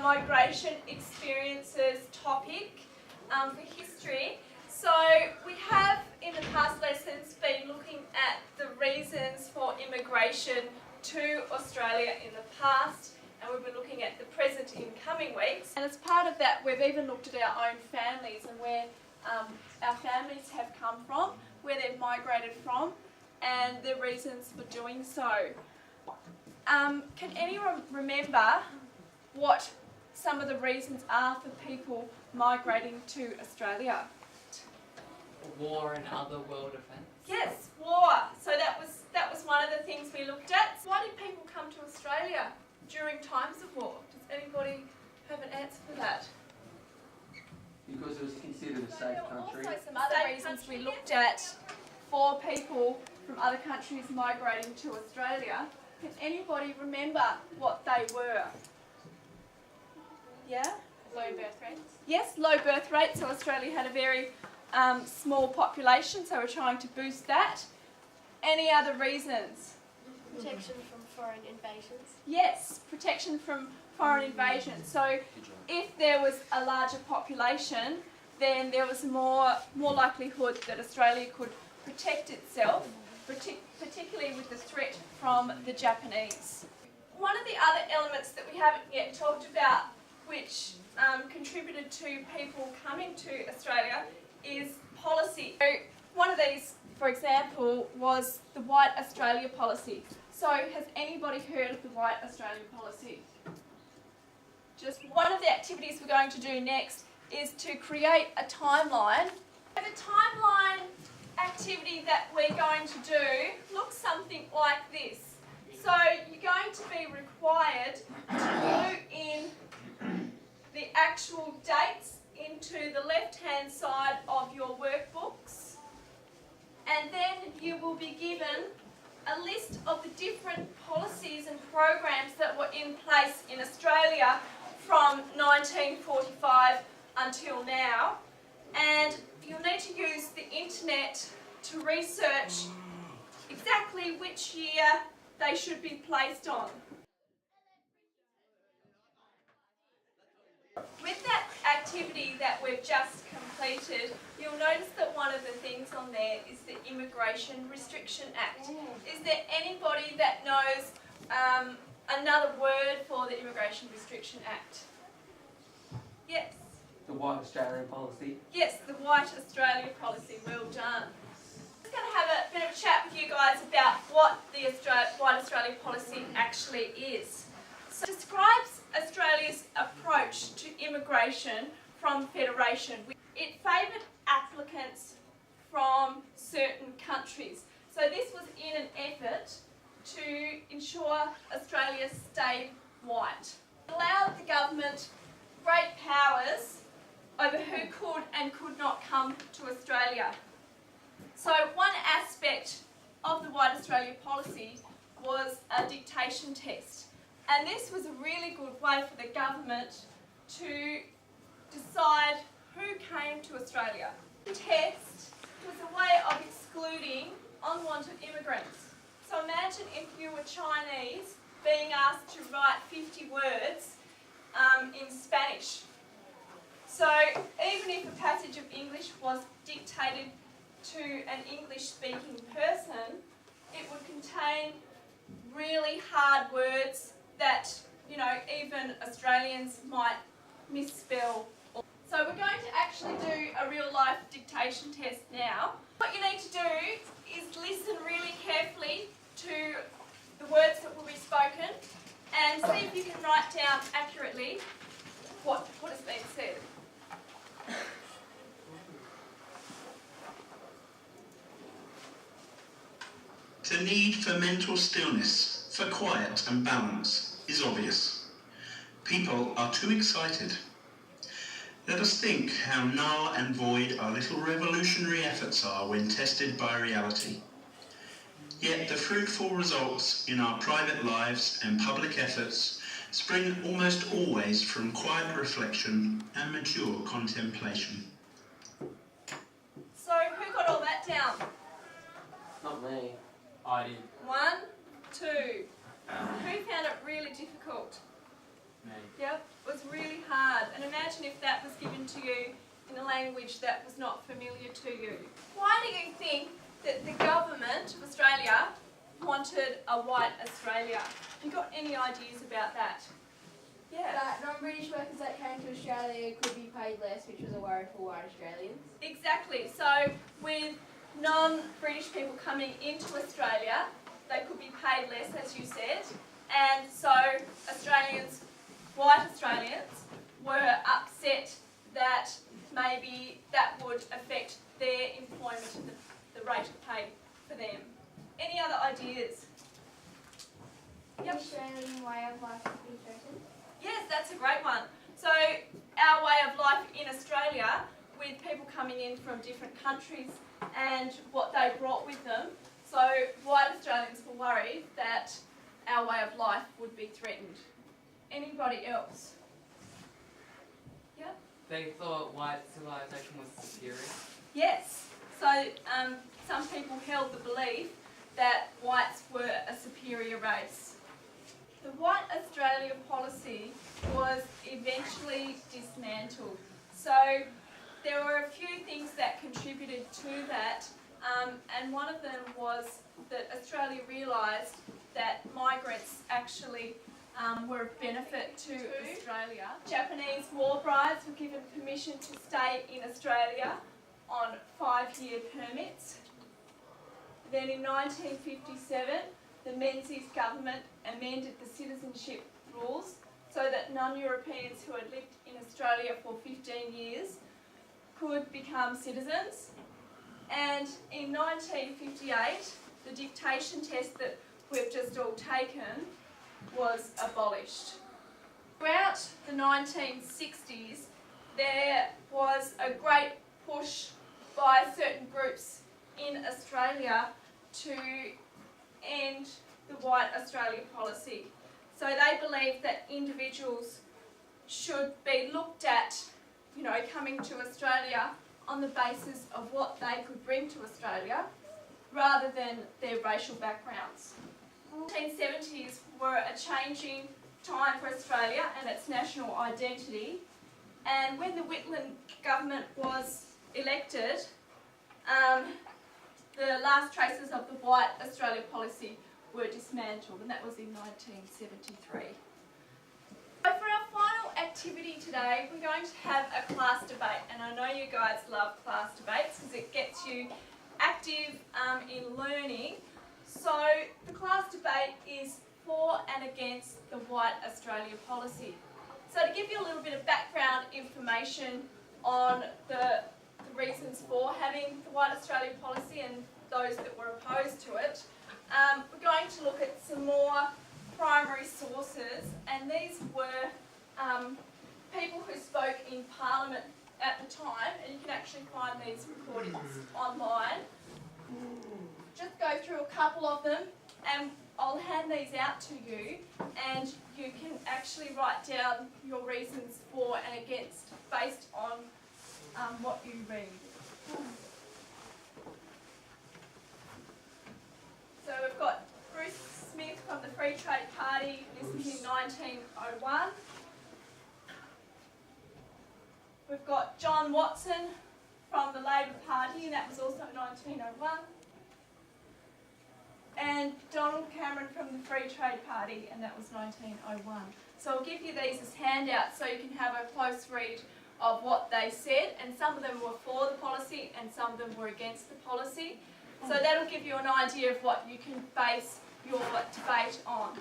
our migration experiences topic for history. So we have in the past lessons been looking at the reasons for immigration to Australia in the past, and we've been looking at the present in coming weeks. And as part of that, we've even looked at our own families and where our families have come from, where they've migrated from, and the reasons for doing so. Can anyone remember what some of the reasons are for people migrating to Australia? War and other world events. Yes, war. So that was one of the things we looked at. Why did people come to Australia during times of war? Does anybody have an answer for that? Because it was considered a safe country. Also some other reasons we looked at for people from other countries migrating to Australia. Can anybody remember what they were? Yeah? Low birth rates. Yes, low birth rate. So Australia had a very small population, so we're trying to boost that. Any other reasons? Protection from foreign invasions. Yes, protection from foreign invasion. So if there was a larger population, then there was more likelihood that Australia could protect itself, particularly with the threat from the Japanese. One of the other elements that we haven't yet talked about, which contributed to people coming to Australia, is policy. So one of these, for example, was the White Australia policy. So has anybody heard of the White Australia policy? Just one of the activities we're going to do next is to create a timeline. The timeline activity that we're going to do looks something like this. So you're going to be required to put in the actual dates into the left-hand side of your workbooks, and then you will be given a list of the different policies and programs that were in place in Australia from 1945 until now, and you'll need to use the internet to research exactly which year they should be placed on. With that activity that we've just completed, you'll notice that one of the things on there is the Immigration Restriction Act. Is there anybody that knows another word for the Immigration Restriction Act? Yes? The White Australia policy. Yes, the White Australia policy. Well done. I'm just going to have a bit of a chat with you guys about what the White Australia policy actually is. So it describes Australia's approach to immigration from federation. It favoured applicants from certain countries. So this was in an effort to ensure Australia stayed white. It allowed the government great powers over who could and could not come to Australia. So one aspect of the White Australia policy was a dictation test. And this was a really good way for the government to decide who came to Australia. The test was a way of excluding unwanted immigrants. So imagine if you were Chinese being asked to write 50 words in Spanish. So even if a passage of English was dictated to an English-speaking person, it would contain really hard words that, you know, even Australians might misspell. So we're going to actually do a real-life dictation test now. What you need to do is listen really carefully to the words that will be spoken and see if you can write down accurately what is being said. The need for mental stillness, for quiet and balance, is obvious. People are too excited. Let us think how null and void our little revolutionary efforts are when tested by reality. Yet the fruitful results in our private lives and public efforts spring almost always from quiet reflection and mature contemplation. So who got all that down? Not me. I did. 1, 2. Who found it really difficult? Me. Yep. was really hard. And imagine if that was given to you in a language that was not familiar to you. Why do you think that the government of Australia wanted a white Australia? Have you got any ideas about that? Yeah. That non-British workers that came to Australia could be paid less, which was a worry for white Australians. Exactly. So with non-British people coming into Australia, they could be paid less, as you said, and so Australians, white Australians, were upset that maybe that would affect their employment and the rate of pay for them. Any other ideas? The Australian way of life has been threatened. Yes, that's a great one. So our way of life in Australia, with people coming in from different countries and what they brought with them, so white Australians were worried that our way of life would be threatened. Anybody else? Yeah? They thought white civilization was superior. Yes. So some people held the belief that whites were a superior race. The White Australia policy was eventually dismantled. So there were a few things that contributed to that, and one of them was that Australia realised that migrants actually were of benefit to Australia. Japanese war brides were given permission to stay in Australia on 5-year permits. Then in 1957, the Menzies government amended the citizenship rules so that non-Europeans who had lived in Australia for 15 years could become citizens. And in 1958, the dictation test that we've just all taken was abolished. Throughout the 1960s, there was a great push by certain groups in Australia to end the White Australia policy. So they believed that individuals should be looked at, coming to Australia on the basis of what they could bring to Australia rather than their racial backgrounds. The 1970s were a changing time for Australia and its national identity, and when the Whitlam government was elected, the last traces of the White Australia policy were dismantled, and that was in 1973. So for our final activity today, we're going to have a class debate, and I know you guys love class debates because it gets you active in learning. So the class debate is for and against the White Australia policy. So to give you a little bit of background information on the reasons for having the White Australia policy and those that were opposed to it, we're going to look at some more primary sources, and these were people who spoke in Parliament at the time, and you can actually find these recordings online. Just go through a couple of them, and I'll hand these out to you, and you can actually write down your reasons for and against based on what you read. So we've got Bruce Smith from the Free Trade Party, this is in 1901. We've got John Watson from the Labor Party, and that was also 1901. And Donald Cameron from the Free Trade Party, and that was 1901. So I'll give you these as handouts so you can have a close read of what they said, and some of them were for the policy and some of them were against the policy. So that'll give you an idea of what you can base your debate on.